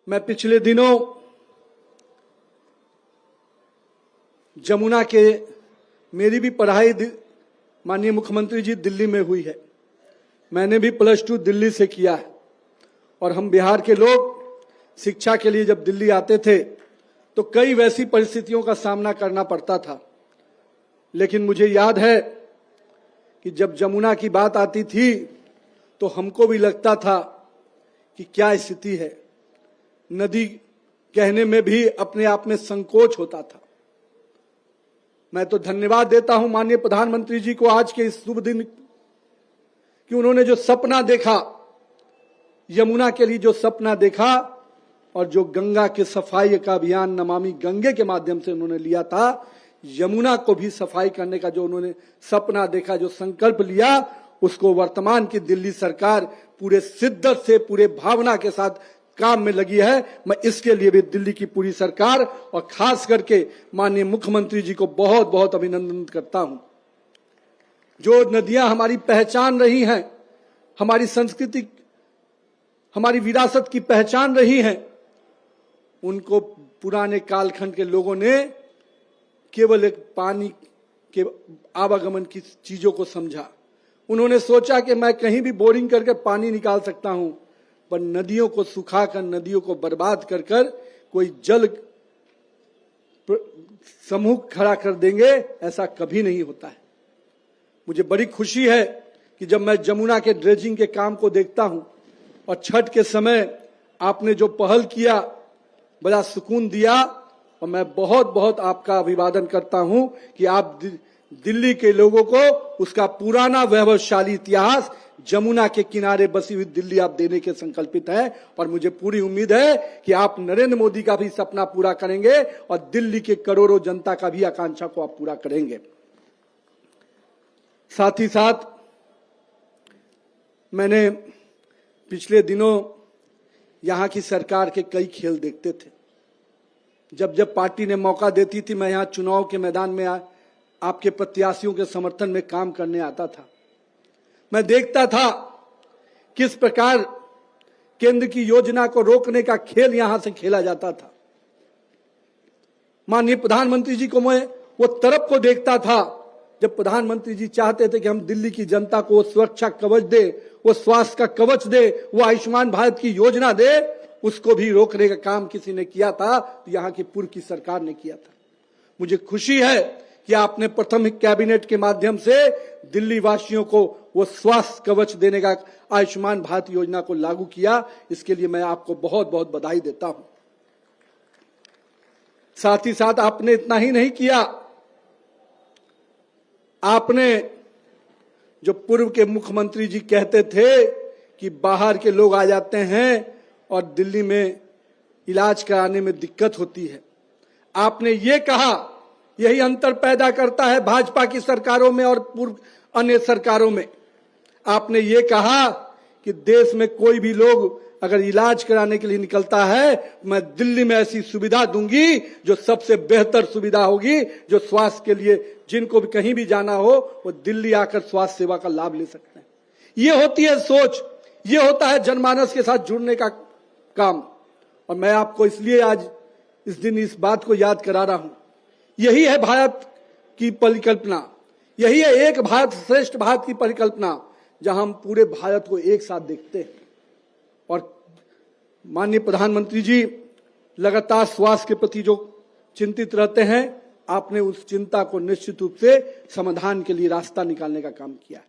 मैं पिछले दिनों जमुना के मेरी भी पढ़ाई माननीय मुख्यमंत्री जी दिल्ली में हुई है। मैंने भी +2 दिल्ली से किया है और हम बिहार के लोग शिक्षा के लिए जब दिल्ली आते थे तो कई वैसी परिस्थितियों का सामना करना पड़ता था। लेकिन मुझे याद है कि जब जमुना की बात आती थी तो हमको भी लगता था कि क्या स्थिति है। नदी कहने में भी अपने आप में संकोच होता था। मैं तो धन्यवाद देता हूं माननीय प्रधानमंत्री जी को आज के इस शुभ दिन कि उन्होंने जो सपना देखा, यमुना के लिए जो सपना देखा और जो गंगा के सफाई का अभियान नमामि गंगे के माध्यम से उन्होंने लिया था, यमुना को भी सफाई करने का जो उन्होंने सपना देखा, जो संकल्प लिया, उसको वर्तमान की दिल्ली सरकार पूरे शिद्दत से, पूरे भावना के साथ काम में लगी है। मैं इसके लिए भी दिल्ली की पूरी सरकार और खास करके माननीय मुख्यमंत्री जी को बहुत बहुत अभिनंदन करता हूं। जो नदियां हमारी पहचान रही हैं, हमारी संस्कृति, हमारी विरासत की पहचान रही हैं, उनको पुराने कालखंड के लोगों ने केवल एक पानी के आवागमन की चीजों को समझा। उन्होंने सोचा कि मैं कहीं भी बोरिंग करके पानी निकाल सकता हूं, पर नदियों को सुखाकर, नदियों को बर्बाद कर कर कोई जल समूह खड़ा कर देंगे, ऐसा कभी नहीं होता है। मुझे बड़ी खुशी है कि जब मैं जमुना के ड्रेजिंग के काम को देखता हूं और छठ के समय आपने जो पहल किया, बड़ा सुकून दिया और मैं बहुत बहुत आपका अभिवादन करता हूं कि आप दिल्ली के लोगों को उसका पुराना वैभवशाली इतिहास, जमुना के किनारे बसी हुई दिल्ली आप देने के संकल्पित हैं। और मुझे पूरी उम्मीद है कि आप नरेंद्र मोदी का भी सपना पूरा करेंगे और दिल्ली के करोड़ों जनता का भी आकांक्षा को आप पूरा करेंगे। साथ ही साथ मैंने पिछले दिनों यहां की सरकार के कई खेल देखते थे। जब जब पार्टी ने मौका देती थी, मैं यहां चुनाव के मैदान में आपके प्रत्याशियों के समर्थन में काम करने आता था। मैं देखता था किस प्रकार केंद्र की योजना को रोकने का खेल यहां से खेला जाता था। माननीय प्रधानमंत्री जी को मैं वो तरफ को देखता था जब प्रधानमंत्री जी चाहते थे कि हम दिल्ली की जनता को सुरक्षा कवच दे, वो स्वास्थ्य का कवच दे, वो आयुष्मान भारत की योजना दे, उसको भी रोकने का काम किसी ने किया था तो यहाँ की पूर्व की सरकार ने किया था। मुझे खुशी है कि आपने प्रथम कैबिनेट के माध्यम से दिल्ली वासियों को वो स्वास्थ्य कवच देने का आयुष्मान भारत योजना को लागू किया। इसके लिए मैं आपको बहुत बहुत बधाई देता हूं। साथ ही साथ आपने इतना ही नहीं किया, आपने जो पूर्व के मुख्यमंत्री जी कहते थे कि बाहर के लोग आ जाते हैं और दिल्ली में इलाज कराने में दिक्कत होती है, आपने ये कहा, यही अंतर पैदा करता है भाजपा की सरकारों में और पूर्व अन्य सरकारों में। आपने ये कहा कि देश में कोई भी लोग अगर इलाज कराने के लिए निकलता है, मैं दिल्ली में ऐसी सुविधा दूंगी जो सबसे बेहतर सुविधा होगी, जो स्वास्थ्य के लिए जिनको भी कहीं भी जाना हो वो दिल्ली आकर स्वास्थ्य सेवा का लाभ ले सकते हैं। ये होती है सोच, ये होता है जनमानस के साथ जुड़ने का काम। और मैं आपको इसलिए आज इस दिन इस बात को याद करा रहा हूं। यही है भारत की परिकल्पना, यही है एक भारत श्रेष्ठ भारत की परिकल्पना, जहां हम पूरे भारत को एक साथ देखते हैं। और माननीय प्रधानमंत्री जी लगातार स्वास्थ्य के प्रति जो चिंतित रहते हैं, आपने उस चिंता को निश्चित रूप से समाधान के लिए रास्ता निकालने का काम किया है।